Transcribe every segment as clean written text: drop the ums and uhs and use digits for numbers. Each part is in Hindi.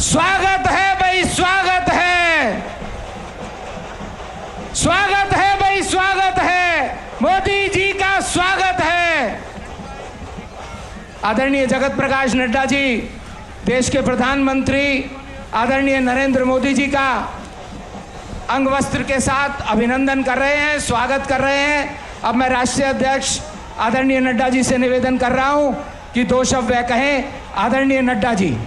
स्वागत है भाई, स्वागत है, स्वागत है भाई, स्वागत है, मोदी जी का स्वागत है। आदरणीय जगत प्रकाश नड्डा जी, देश के प्रधानमंत्री आदरणीय नरेंद्र मोदी जी का अंग वस्त्र के साथ अभिनंदन कर रहे हैं, स्वागत कर रहे हैं। अब मैं राष्ट्रीय अध्यक्ष आदरणीय नड्डा जी से निवेदन कर रहा हूं कि दो शब्द वह कहें। आदरणीय नड्डा जी।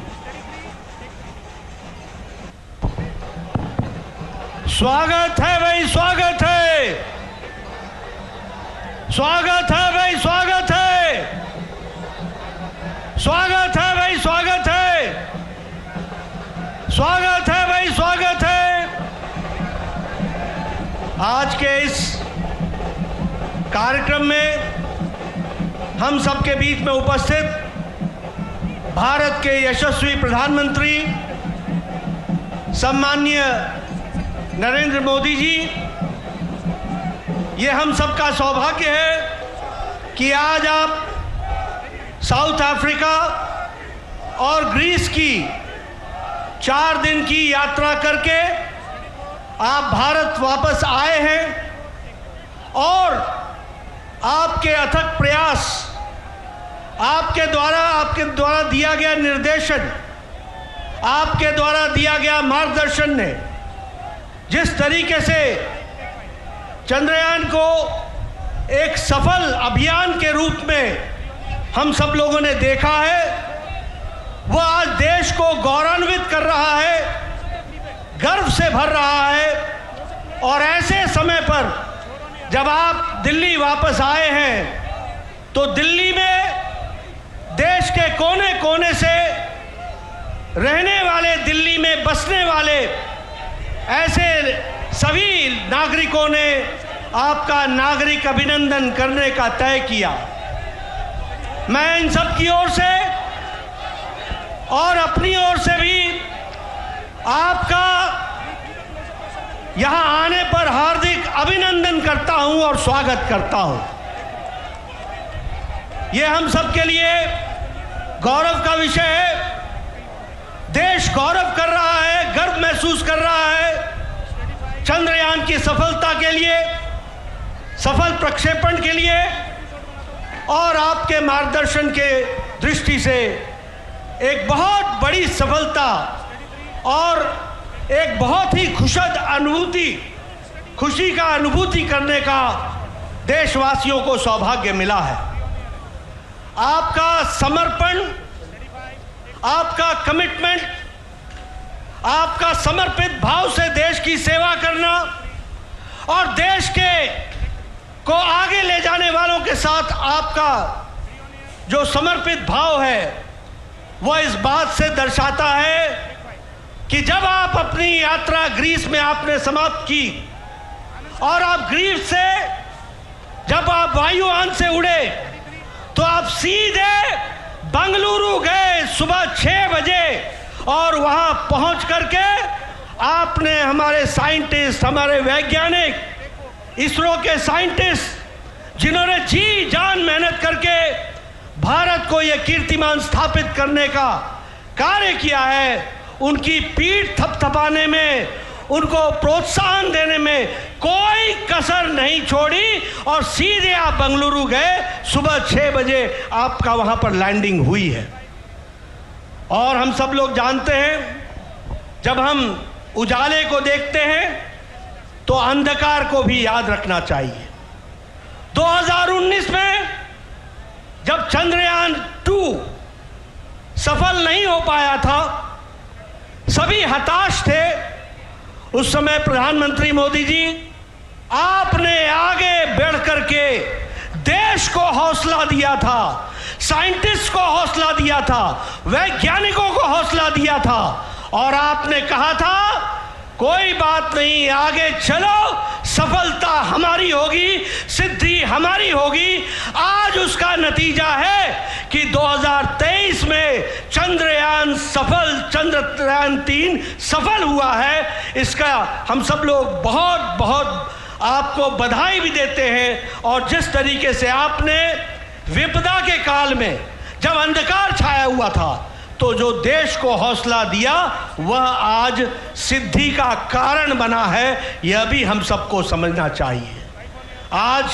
स्वागत है भाई, स्वागत है, स्वागत है भाई, स्वागत है, स्वागत है भाई, स्वागत है, स्वागत है भाई, स्वागत है। आज के इस कार्यक्रम में हम सबके बीच में उपस्थित भारत के यशस्वी प्रधानमंत्री सम्माननीय नरेंद्र मोदी जी, ये हम सबका सौभाग्य है कि आज आप साउथ अफ्रीका और ग्रीस की 4 दिन की यात्रा करके आप भारत वापस आए हैं और आपके अथक प्रयास, आपके द्वारा दिया गया निर्देशन, आपके द्वारा दिया गया मार्गदर्शन ने जिस तरीके से चंद्रयान को एक सफल अभियान के रूप में हम सब लोगों ने देखा है, वो आज देश को गौरवान्वित कर रहा है, गर्व से भर रहा है। और ऐसे समय पर जब आप दिल्ली वापस आए हैं तो दिल्ली में देश के कोने कोने से रहने वाले, दिल्ली में बसने वाले ऐसे सभी नागरिकों ने आपका नागरिक अभिनंदन करने का तय किया। मैं इन सब की ओर से और अपनी ओर से भी आपका यहां आने पर हार्दिक अभिनंदन करता हूं और स्वागत करता हूं। यह हम सब के लिए गौरव का विषय है। देश गौरव कर रहा है, गर्व महसूस कर रहा है चंद्रयान की सफलता के लिए, सफल प्रक्षेपण के लिए और आपके मार्गदर्शन के दृष्टि से एक बहुत बड़ी सफलता और एक बहुत ही खुशी का अनुभूति करने का देशवासियों को सौभाग्य मिला है। आपका समर्पण, आपका कमिटमेंट, आपका समर्पित भाव से देश की सेवा करना और देश को आगे ले जाने वालों के साथ आपका जो समर्पित भाव है वह इस बात से दर्शाता है कि जब आप अपनी यात्रा ग्रीस में आपने समाप्त की और आप ग्रीस से जब आप वायुयान से उड़े तो आप सीधे बंगलुरु गए सुबह 6 बजे और वहां पहुंच करके आपने हमारे साइंटिस्ट, हमारे वैज्ञानिक, इसरो के साइंटिस्ट जिन्होंने जी जान मेहनत करके भारत को यह कीर्तिमान स्थापित करने का कार्य किया है, उनकी पीठ थपथपाने में, उनको प्रोत्साहन देने में कोई कसर नहीं छोड़ी और सीधे आप बंगलुरु गए। सुबह 6 बजे आपका वहां पर लैंडिंग हुई है। और हम सब लोग जानते हैं, जब हम उजाले को देखते हैं तो अंधकार को भी याद रखना चाहिए। 2019 में जब चंद्रयान 2 सफल नहीं हो पाया था, सभी हताश थे। उस समय प्रधानमंत्री मोदी जी, आपने आगे बढ़ करके देश को हौसला दिया था, साइंटिस्ट को हौसला दिया था, वैज्ञानिकों को हौसला दिया था और आपने कहा था कोई बात नहीं, आगे चलो, सफलता हमारी होगी, सिद्धि हमारी होगी। आज उसका नतीजा है कि 2023 में चंद्रयान 3 सफल हुआ है। इसका हम सब लोग बहुत बहुत आपको बधाई भी देते हैं। और जिस तरीके से आपने विपदा के काल में जब अंधकार छाया हुआ था तो जो देश को हौसला दिया वह आज सिद्धि का कारण बना है, यह भी हम सबको समझना चाहिए। आज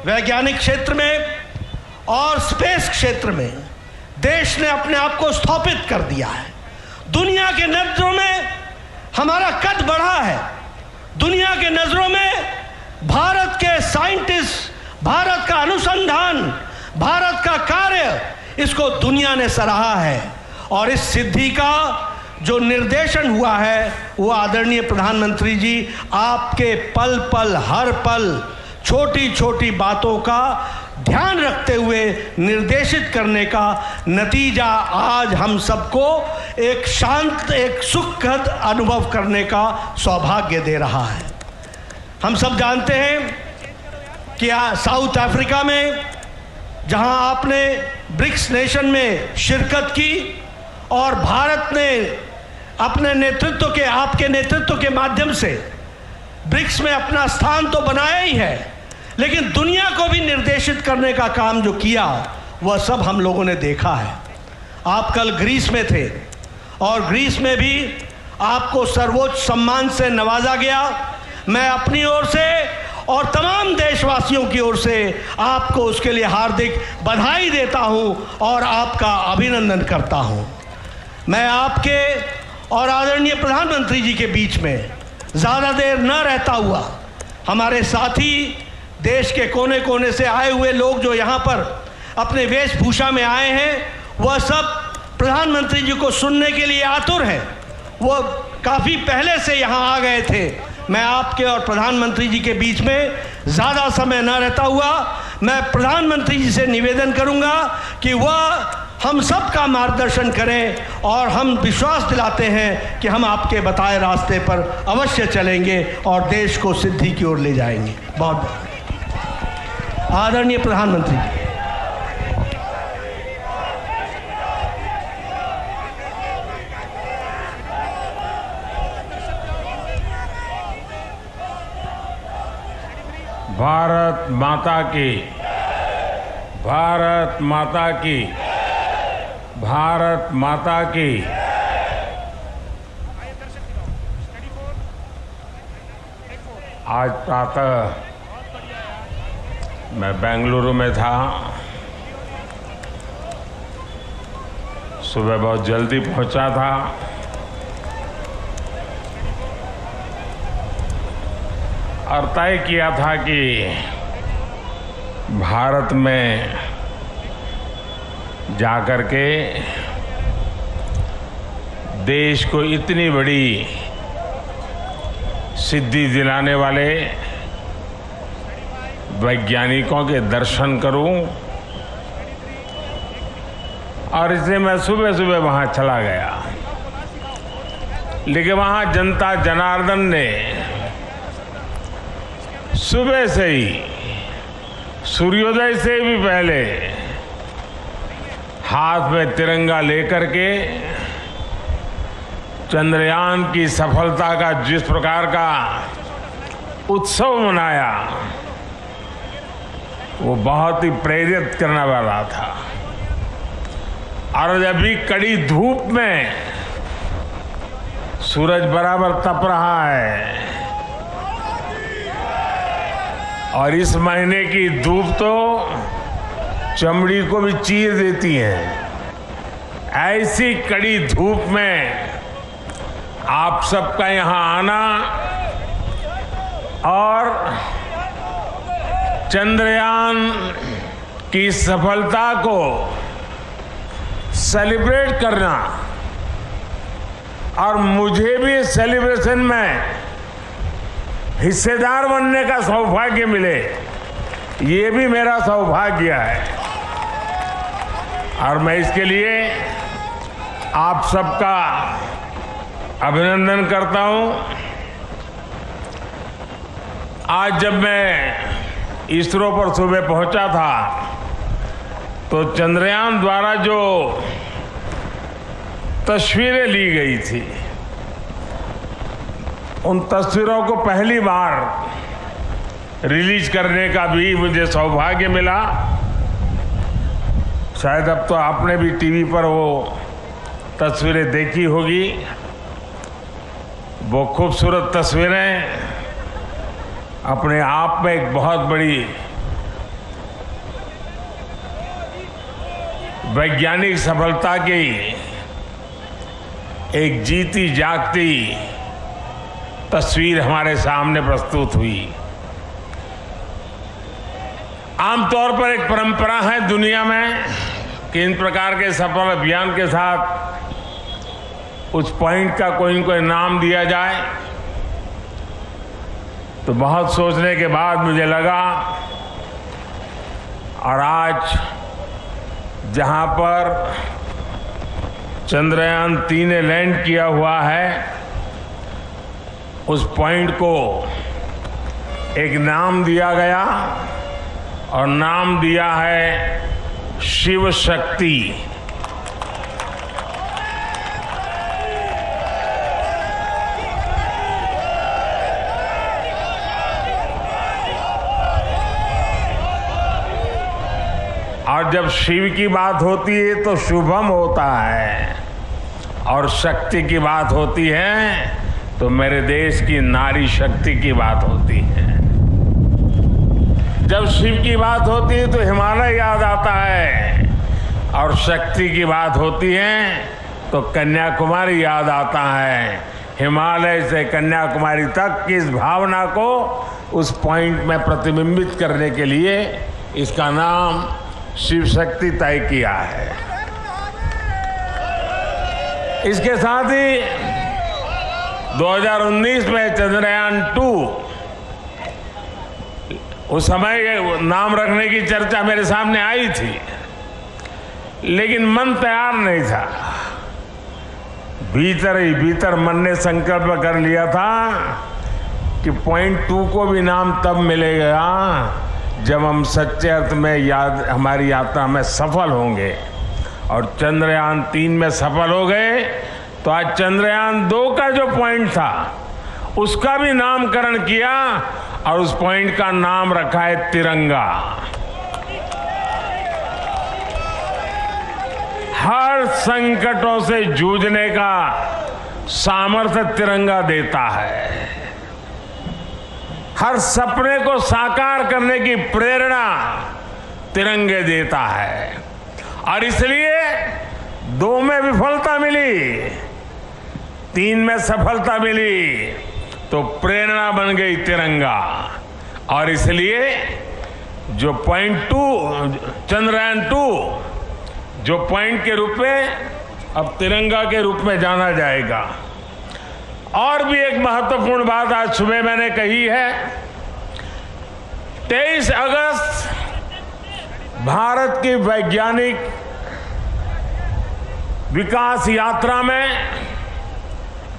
वैज्ञानिक क्षेत्र में और स्पेस क्षेत्र में देश ने अपने आप को स्थापित कर दिया है। दुनिया के नजरों में हमारा कद बढ़ा है। दुनिया के नजरों में भारत के साइंटिस्ट, भारत का अनुसंधान, भारत का कार्य, इसको दुनिया ने सराहा है। और इस सिद्धि का जो निर्देशन हुआ है वो आदरणीय प्रधानमंत्री जी आपके पल पल, हर पल, छोटी छोटी बातों का ध्यान रखते हुए निर्देशित करने का नतीजा आज हम सबको एक शांत, एक सुखद अनुभव करने का सौभाग्य दे रहा है। हम सब जानते हैं कि साउथ अफ्रीका में जहां आपने ब्रिक्स नेशन में शिरकत की और भारत ने अपने नेतृत्व के, आपके नेतृत्व के माध्यम से ब्रिक्स में अपना स्थान तो बनाया ही है, लेकिन दुनिया को भी निर्देशित करने का काम जो किया वह सब हम लोगों ने देखा है। आप कल ग्रीस में थे और ग्रीस में भी आपको सर्वोच्च सम्मान से नवाजा गया। मैं अपनी ओर से और तमाम देशवासियों की ओर से आपको उसके लिए हार्दिक बधाई देता हूं और आपका अभिनंदन करता हूं। मैं आपके और आदरणीय प्रधानमंत्री जी के बीच में ज़्यादा देर न रहता हुआ, हमारे साथी देश के कोने कोने से आए हुए लोग जो यहाँ पर अपने वेशभूषा में आए हैं, वह सब प्रधानमंत्री जी को सुनने के लिए आतुर हैं। वो काफ़ी पहले से यहाँ आ गए थे। मैं आपके और प्रधानमंत्री जी के बीच में ज़्यादा समय न रहता हुआ मैं प्रधानमंत्री जी से निवेदन करूँगा कि वह हम सब का मार्गदर्शन करें और हम विश्वास दिलाते हैं कि हम आपके बताए रास्ते पर अवश्य चलेंगे और देश को सिद्धि की ओर ले जाएंगे। बहुत आदरणीय प्रधानमंत्री जी, भारत माता की, भारत माता की, भारत माता की। आज प्रातः मैं बेंगलुरु में था। सुबह बहुत जल्दी पहुंचा था। और तय किया था कि भारत में जाकर के देश को इतनी बड़ी सिद्धि दिलाने वाले वैज्ञानिकों के दर्शन करूं, और इसलिए मैं सुबह सुबह वहां चला गया। लेकिन वहां जनता जनार्दन ने सुबह से ही, सूर्योदय से भी पहले हाथ में तिरंगा लेकर के चंद्रयान की सफलता का जिस प्रकार का उत्सव मनाया, वो बहुत ही प्रेरित करने वाला था। और अभी कड़ी धूप में सूरज बराबर तप रहा है, और इस महीने की धूप तो चमड़ी को भी चीर देती है। ऐसी कड़ी धूप में आप सबका यहाँ आना और चंद्रयान की सफलता को सेलिब्रेट करना, और मुझे भी इस सेलिब्रेशन में हिस्सेदार बनने का सौभाग्य मिले, ये भी मेरा सौभाग्य है। और मैं इसके लिए आप सबका अभिनंदन करता हूं। आज जब मैं इसरो पर सुबह पहुंचा था तो चंद्रयान द्वारा जो तस्वीरें ली गई थी, उन तस्वीरों को पहली बार रिलीज करने का भी मुझे सौभाग्य मिला। शायद अब तो आपने भी टीवी पर वो तस्वीरें देखी होगी। वो खूबसूरत तस्वीरें अपने आप में एक बहुत बड़ी वैज्ञानिक सफलता की एक जीती जागती तस्वीर हमारे सामने प्रस्तुत हुई। आमतौर पर एक परंपरा है दुनिया में कि इन प्रकार के सफल अभियान के साथ उस पॉइंट का कोई न कोई नाम दिया जाए। तो बहुत सोचने के बाद मुझे लगा, और आज जहां पर चंद्रयान 3 ने लैंड किया हुआ है, उस पॉइंट को एक नाम दिया गया और नाम दिया है शिव शक्ति। और जब शिव की बात होती है तो शुभम होता है, और शक्ति की बात होती है तो मेरे देश की नारी शक्ति की बात होती है। जब शिव की बात होती है तो हिमालय याद आता है, और शक्ति की बात होती है तो कन्याकुमारी याद आता है। हिमालय से कन्याकुमारी तक की इस भावना को उस पॉइंट में प्रतिबिंबित करने के लिए इसका नाम शिव शक्ति तय किया है। इसके साथ ही 2019 में चंद्रयान 2, उस समय नाम रखने की चर्चा मेरे सामने आई थी, लेकिन मन तैयार नहीं था। भीतर ही भीतर मन ने संकल्प कर लिया था कि पॉइंट 2 को भी नाम तब मिलेगा जब हम सच्चे अर्थ में हमारी यात्रा में सफल होंगे। और चंद्रयान 3 में सफल हो गए तो आज चंद्रयान 2 का जो पॉइंट था उसका भी नामकरण किया, और उस पॉइंट का नाम रखा है तिरंगा। हर संकटों से जूझने का सामर्थ्य तिरंगा देता है। हर सपने को साकार करने की प्रेरणा तिरंगे देता है। और इसलिए 2 में विफलता मिली, 3 में सफलता मिली, तो प्रेरणा बन गई तिरंगा। और इसलिए जो पॉइंट 2 चंद्रयान 2 जो पॉइंट के रूप में अब तिरंगा के रूप में जाना जाएगा। और भी एक महत्वपूर्ण बात आज सुबह मैंने कही है। 23 अगस्त भारत की वैज्ञानिक विकास यात्रा में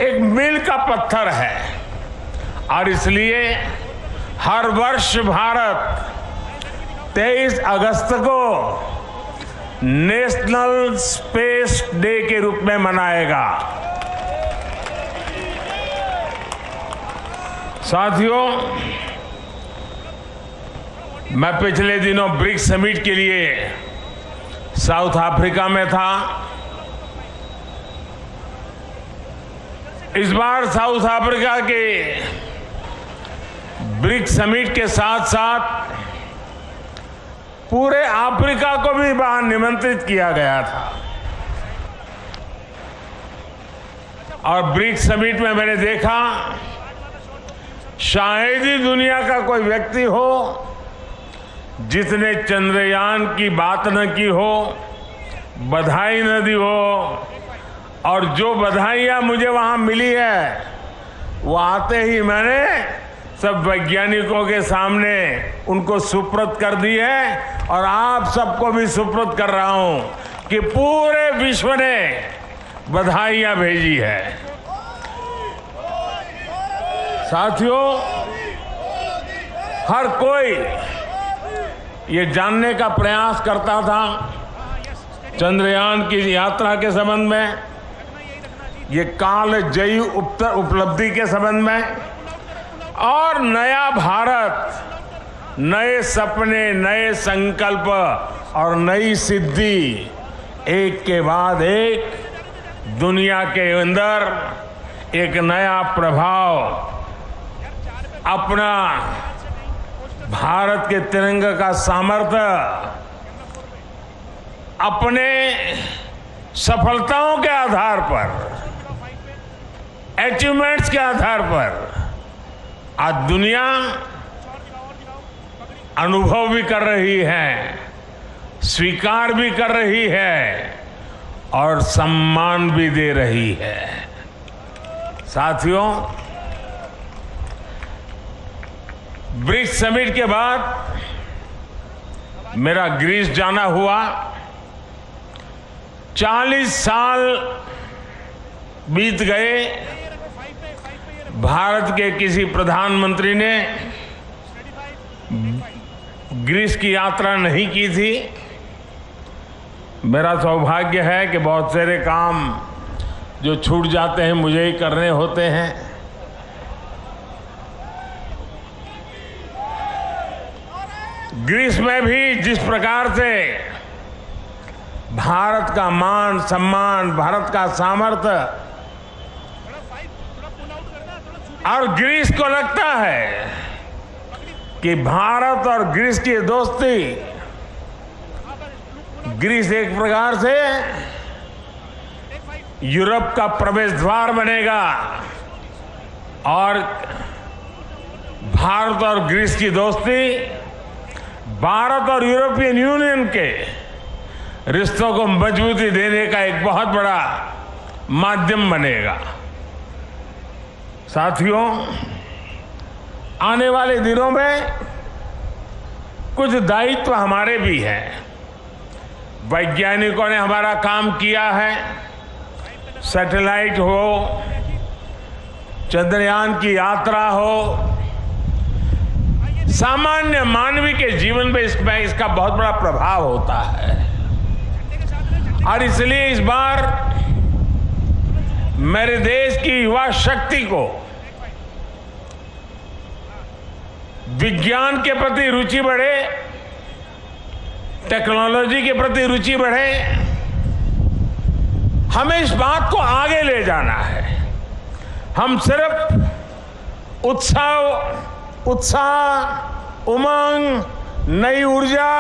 एक मील का पत्थर है, और इसलिए हर वर्ष भारत 23 अगस्त को नेशनल स्पेस डे के रूप में मनाएगा। साथियों, मैं पिछले दिनों ब्रिक्स समिट के लिए साउथ अफ्रीका में था। इस बार साउथ अफ्रीका के ब्रिक्स समिट के साथ साथ पूरे अफ्रीका को भी वहां निमंत्रित किया गया था। और ब्रिक्स समिट में मैंने देखा, शायद ही दुनिया का कोई व्यक्ति हो जिसने चंद्रयान की बात न की हो, बधाई न दी हो। और जो बधाइयां मुझे वहां मिली है वो आते ही मैंने सब वैज्ञानिकों के सामने उनको सुपुर्द कर दी है, और आप सबको भी सुपुर्द कर रहा हूं कि पूरे विश्व ने बधाइयां भेजी है। साथियों, हर कोई ये जानने का प्रयास करता था चंद्रयान की यात्रा के संबंध में, ये कालजयी उपलब्धि के संबंध में, और नया भारत, नए सपने, नए संकल्प और नई सिद्धि एक के बाद एक दुनिया के अंदर एक नया प्रभाव अपना भारत के तिरंगे का सामर्थ्य अपने सफलताओं के आधार पर, अचीवमेंट्स के आधार पर आज दुनिया अनुभव भी कर रही है, स्वीकार भी कर रही है और सम्मान भी दे रही है। साथियों, ब्रिक्स समिट के बाद मेरा ग्रीस जाना हुआ। 40 साल बीत गए, भारत के किसी प्रधानमंत्री ने ग्रीस की यात्रा नहीं की थी। मेरा सौभाग्य है कि बहुत सारे काम जो छूट जाते हैं मुझे ही करने होते हैं। ग्रीस में भी जिस प्रकार से भारत का मान सम्मान, भारत का सामर्थ्य, और ग्रीस को लगता है कि भारत और ग्रीस की दोस्ती, ग्रीस एक प्रकार से यूरोप का प्रवेश द्वार बनेगा और भारत और ग्रीस की दोस्ती भारत और यूरोपियन यूनियन के रिश्तों को मजबूती देने का एक बहुत बड़ा माध्यम बनेगा। साथियों, आने वाले दिनों में कुछ दायित्व हमारे भी हैं। वैज्ञानिकों ने हमारा काम किया है, सैटेलाइट हो, चंद्रयान की यात्रा हो, सामान्य मानवीय के जीवन में इसका बहुत बड़ा प्रभाव होता है। और इसलिए इस बार मेरे देश की युवा शक्ति को विज्ञान के प्रति रुचि बढ़े, टेक्नोलॉजी के प्रति रुचि बढ़े। हमें इस बात को आगे ले जाना है। हम सिर्फ उत्साह, उमंग, नई ऊर्जा,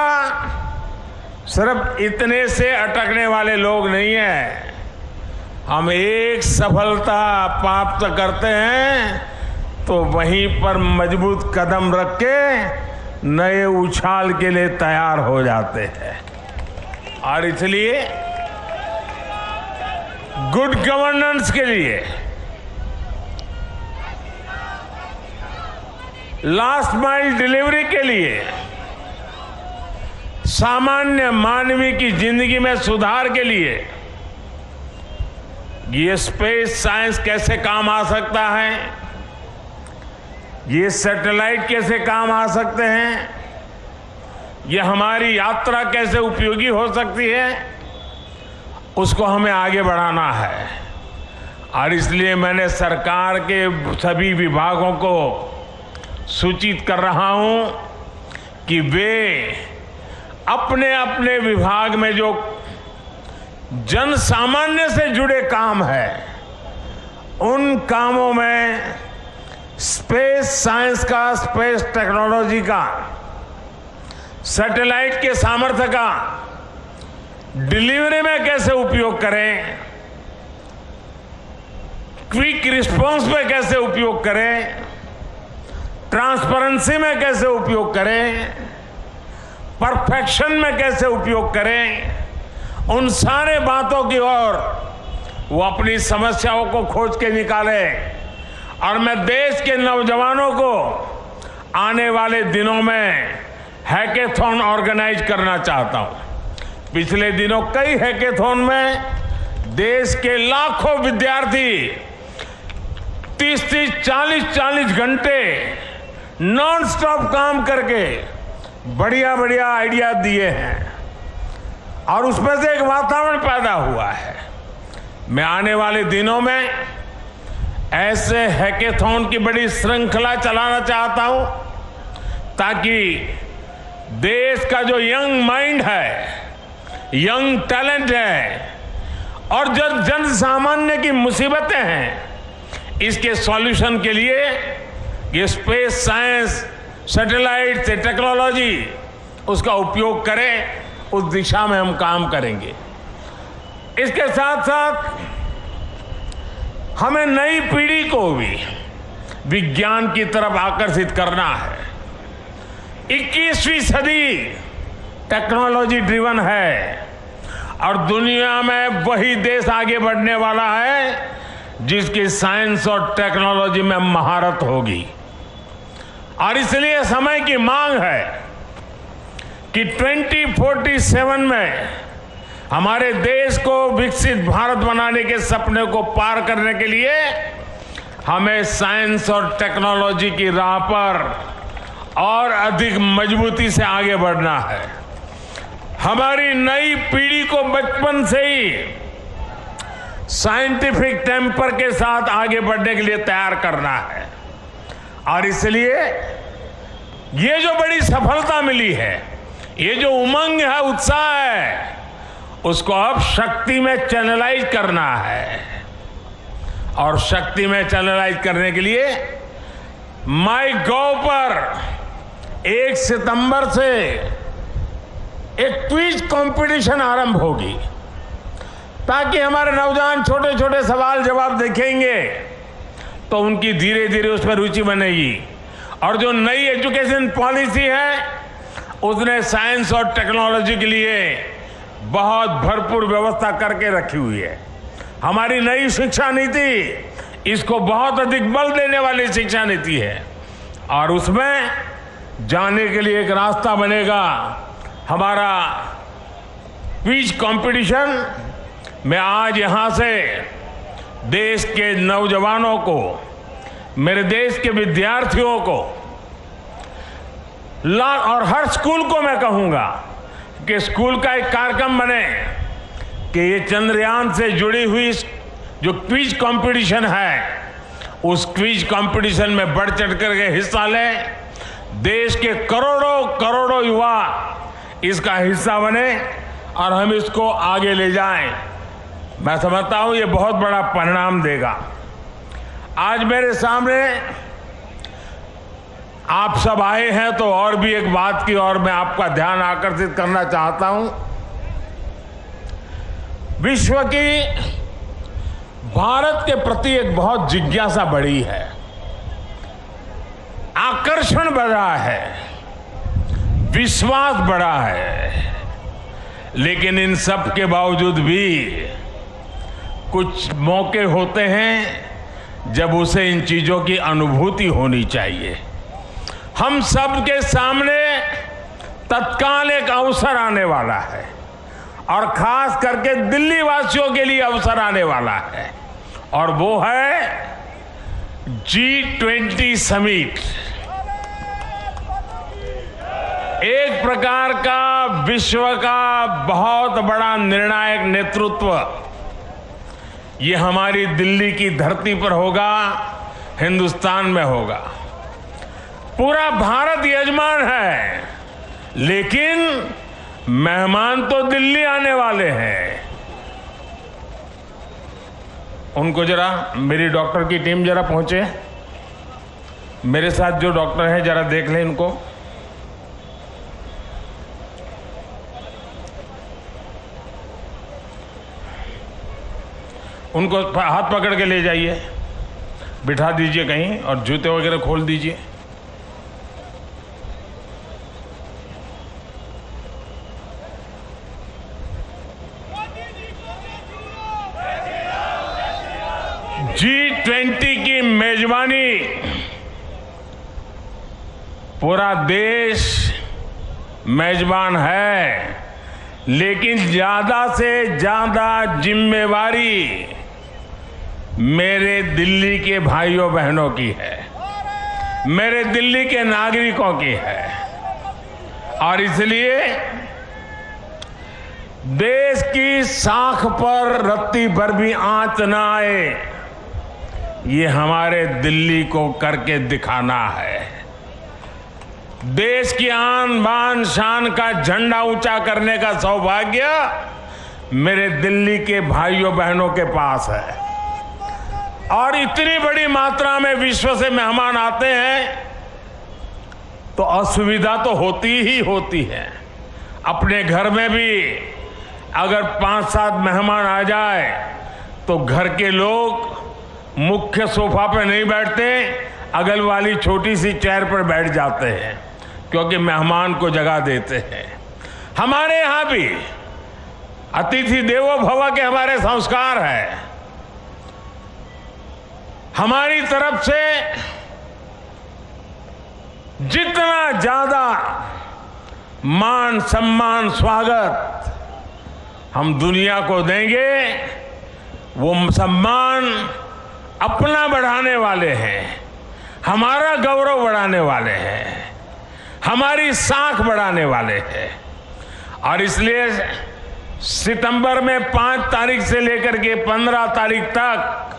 सिर्फ इतने से अटकने वाले लोग नहीं हैं। हम एक सफलता प्राप्त करते हैं तो वहीं पर मजबूत कदम रख के नए उछाल के लिए तैयार हो जाते हैं। और इसलिए गुड गवर्नेंस के लिए, लास्ट माइल डिलीवरी के लिए, सामान्य मानवीय की जिंदगी में सुधार के लिए ये स्पेस साइंस कैसे काम आ सकता है, ये सैटेलाइट कैसे काम आ सकते हैं, ये हमारी यात्रा कैसे उपयोगी हो सकती है, उसको हमें आगे बढ़ाना है। और इसलिए मैंने सरकार के सभी विभागों को सूचित कर रहा हूं कि वे अपने अपने विभाग में जो जन सामान्य से जुड़े काम है, उन कामों में स्पेस साइंस का, स्पेस टेक्नोलॉजी का, सैटेलाइट के सामर्थ्य का डिलीवरी में कैसे उपयोग करें, क्विक रिस्पॉन्स में कैसे उपयोग करें, ट्रांसपेरेंसी में कैसे उपयोग करें, परफेक्शन में कैसे उपयोग करें, उन सारे बातों की ओर वो अपनी समस्याओं को खोज के निकाले। और मैं देश के नौजवानों को आने वाले दिनों में हैकेथॉन ऑर्गेनाइज करना चाहता हूं। पिछले दिनों कई हैकेथॉन में देश के लाखों विद्यार्थी 30-30, 40-40 घंटे नॉन स्टॉप काम करके बढ़िया बढ़िया आइडिया दिए हैं और उसमें से एक वातावरण पैदा हुआ है। मैं आने वाले दिनों में ऐसे हैकेथॉन की बड़ी श्रृंखला चलाना चाहता हूं ताकि देश का जो यंग माइंड है, यंग टैलेंट है, और जो जन सामान्य की मुसीबतें हैं, इसके सॉल्यूशन के लिए ये स्पेस साइंस, सैटेलाइट से टेक्नोलॉजी, उसका उपयोग करें, उस दिशा में हम काम करेंगे। इसके साथ साथ हमें नई पीढ़ी को भी विज्ञान की तरफ आकर्षित करना है। 21वीं सदी टेक्नोलॉजी ड्रिवन है और दुनिया में वही देश आगे बढ़ने वाला है जिसकी साइंस और टेक्नोलॉजी में महारत होगी। और इसलिए समय की मांग है कि 2047 में हमारे देश को विकसित भारत बनाने के सपने को पार करने के लिए हमें साइंस और टेक्नोलॉजी की राह पर और अधिक मजबूती से आगे बढ़ना है। हमारी नई पीढ़ी को बचपन से ही साइंटिफिक टेम्पर के साथ आगे बढ़ने के लिए तैयार करना है। और इसलिए ये जो बड़ी सफलता मिली है, ये जो उमंग है, उत्साह है, उसको अब शक्ति में चैनलाइज करना है। और शक्ति में चैनलाइज करने के लिए MyGov पर 1 सितंबर से एक क्विज कंपटीशन आरंभ होगी, ताकि हमारे नौजवान छोटे छोटे सवाल जवाब देखेंगे तो उनकी धीरे धीरे उस पर रुचि बनेगी। और जो नई एजुकेशन पॉलिसी है, उसने साइंस और टेक्नोलॉजी के लिए बहुत भरपूर व्यवस्था करके रखी हुई है। हमारी नई शिक्षा नीति इसको बहुत अधिक बल देने वाली शिक्षा नीति है और उसमें जाने के लिए एक रास्ता बनेगा। हमारा क्विज कंपटीशन में आज यहां से देश के नौजवानों को, मेरे देश के विद्यार्थियों को और हर स्कूल को मैं कहूंगा कि स्कूल का एक कार्यक्रम बने कि ये चंद्रयान से जुड़ी हुई जो क्विज कंपटीशन है, उस क्विज कंपटीशन में बढ़ चढ़ करके हिस्सा लें। देश के करोड़ों करोड़ों युवा इसका हिस्सा बने और हम इसको आगे ले जाएं। मैं समझता हूं ये बहुत बड़ा परिणाम देगा। आज मेरे सामने आप सब आए हैं तो और भी एक बात की और मैं आपका ध्यान आकर्षित करना चाहता हूं। विश्व की भारत के प्रति एक बहुत जिज्ञासा बढ़ी है, आकर्षण बढ़ा है, विश्वास बढ़ा है। लेकिन इन सब के बावजूद भी कुछ मौके होते हैं जब उसे इन चीजों की अनुभूति होनी चाहिए। हम सब के सामने तत्काल एक अवसर आने वाला है और खास करके दिल्ली वासियों के लिए अवसर आने वाला है, और वो है G20 समिट। एक प्रकार का विश्व का बहुत बड़ा निर्णायक नेतृत्व ये हमारी दिल्ली की धरती पर होगा, हिंदुस्तान में होगा। पूरा भारत यजमान है, लेकिन मेहमान तो दिल्ली आने वाले हैं। उनको जरा मेरी डॉक्टर की टीम जरा पहुंचे, मेरे साथ जो डॉक्टर हैं जरा देख लें इनको। उनको हाथ पकड़ के ले जाइए, बिठा दीजिए कहीं और जूते वगैरह खोल दीजिए। G20 की मेजबानी पूरा देश मेजबान है, लेकिन ज्यादा से ज्यादा जिम्मेवारी मेरे दिल्ली के भाइयों बहनों की है, मेरे दिल्ली के नागरिकों की है। और इसलिए देश की साख पर रत्ती भर भी आंच न आए, ये हमारे दिल्ली को करके दिखाना है। देश की आन बान शान का झंडा ऊंचा करने का सौभाग्य मेरे दिल्ली के भाइयों बहनों के पास है। और इतनी बड़ी मात्रा में विश्व से मेहमान आते हैं तो असुविधा तो होती ही होती है। अपने घर में भी अगर 5-7 मेहमान आ जाए तो घर के लोग मुख्य सोफा पर नहीं बैठते, अगल वाली छोटी सी चेयर पर बैठ जाते हैं, क्योंकि मेहमान को जगह देते हैं। हमारे यहां भी अतिथि देवो भव के हमारे संस्कार है। हमारी तरफ से जितना ज्यादा मान सम्मान स्वागत हम दुनिया को देंगे, वो सम्मान अपना बढ़ाने वाले हैं, हमारा गौरव बढ़ाने वाले हैं, हमारी साख बढ़ाने वाले हैं। और इसलिए सितंबर में 5 तारीख से लेकर के 15 तारीख तक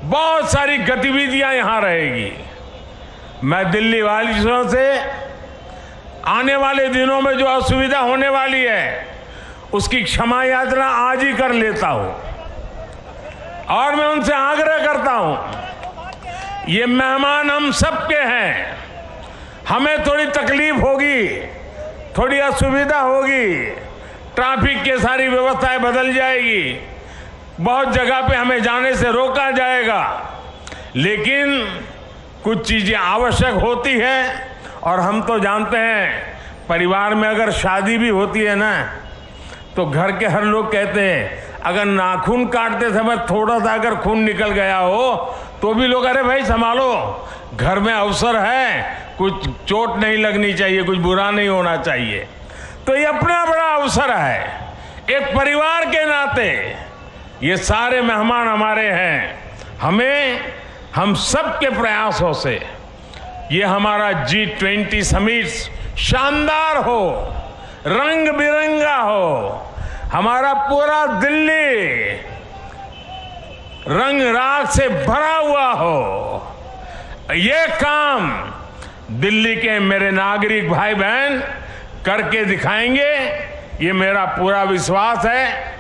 बहुत सारी गतिविधियां यहां रहेगी। मैं दिल्ली वासियों से आने वाले दिनों में जो असुविधा होने वाली है उसकी क्षमा याचना आज ही कर लेता हूं। और मैं उनसे आग्रह करता हूं, ये मेहमान हम सबके हैं। हमें थोड़ी तकलीफ होगी, थोड़ी असुविधा होगी, ट्रैफिक की सारी व्यवस्थाएं बदल जाएगी, बहुत जगह पे हमें जाने से रोका जाएगा, लेकिन कुछ चीजें आवश्यक होती है। और हम तो जानते हैं, परिवार में अगर शादी भी होती है ना, तो घर के हर लोग कहते हैं अगर नाखून काटते समय थोड़ा सा अगर खून निकल गया हो तो भी लोग, अरे भाई संभालो, घर में अवसर है, कुछ चोट नहीं लगनी चाहिए, कुछ बुरा नहीं होना चाहिए। तो ये अपना बड़ा अवसर है। एक परिवार के नाते ये सारे मेहमान हमारे हैं। हम सब के प्रयासों से ये हमारा G20 समिट शानदार हो, रंग बिरंगा हो, हमारा पूरा दिल्ली रंग राग से भरा हुआ हो। ये काम दिल्ली के मेरे नागरिक भाई बहन करके दिखाएंगे, ये मेरा पूरा विश्वास है।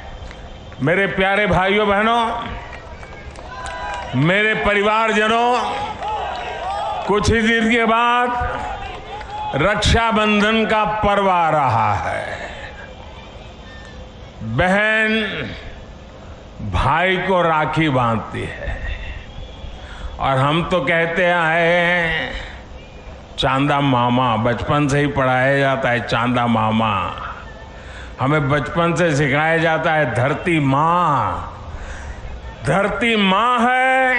मेरे प्यारे भाइयों बहनों, मेरे परिवारजनों, कुछ ही दिन के बाद रक्षाबंधन का पर्व आ रहा है। बहन भाई को राखी बांधती है और हम तो कहते आए हैं चांदा मामा, बचपन से ही पढ़ाया जाता है चांदा मामा। हमें बचपन से सिखाया जाता है धरती माँ। धरती माँ है,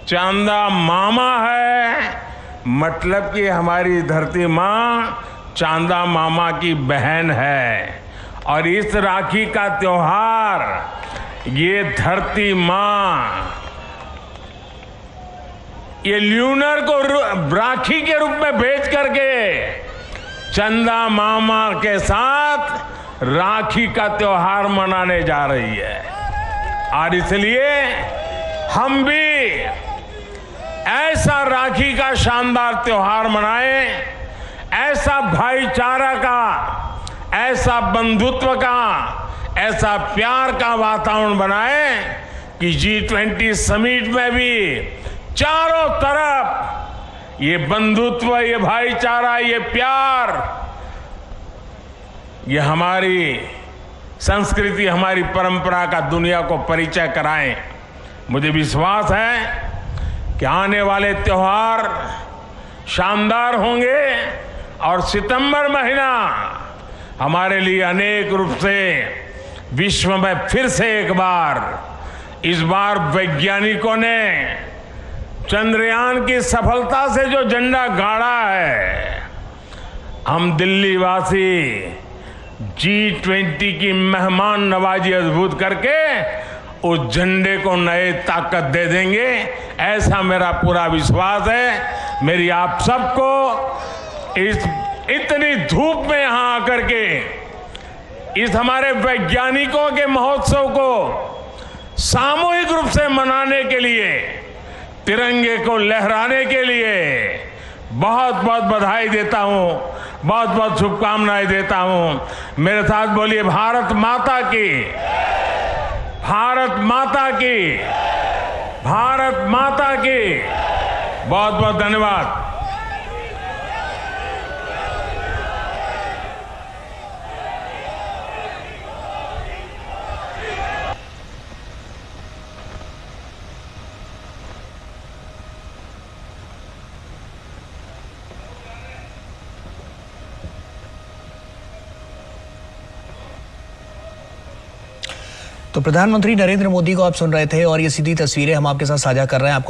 चांदा मामा है, मतलब कि हमारी धरती माँ चांदा मामा की बहन है। और इस राखी का त्योहार ये धरती माँ ये ल्यूनर को राखी के रूप में भेज करके चंदा मामा के साथ राखी का त्योहार मनाने जा रही है। और इसलिए हम भी ऐसा राखी का शानदार त्योहार मनाएं, ऐसा भाईचारा का, ऐसा बंधुत्व का, ऐसा प्यार का वातावरण बनाएं कि G20 समिट में भी चारों तरफ ये बंधुत्व, ये भाईचारा, ये प्यार, ये हमारी संस्कृति, हमारी परंपरा का दुनिया को परिचय कराएं। मुझे विश्वास है कि आने वाले त्योहार शानदार होंगे और सितंबर महीना हमारे लिए अनेक रूप से विश्व में फिर से एक बार, इस बार वैज्ञानिकों ने चंद्रयान की सफलता से जो झंडा गाड़ा है, हम दिल्ली वासी G20 की मेहमान नवाजी अद्भुत करके उस झंडे को नए ताकत दे देंगे, ऐसा मेरा पूरा विश्वास है। मेरी आप सबको इस इतनी धूप में यहां आकर के इस हमारे वैज्ञानिकों के महोत्सव को सामूहिक रूप से मनाने के लिए, तिरंगे को लहराने के लिए बहुत बहुत बधाई देता हूं। बहुत बहुत शुभकामनाएं देता हूं। मेरे साथ बोलिए भारत माता की, भारत माता की, भारत माता की। बहुत बहुत धन्यवाद। तो प्रधानमंत्री नरेंद्र मोदी को आप सुन रहे थे और ये सीधी तस्वीरें हम आपके साथ साझा कर रहे हैं। आपको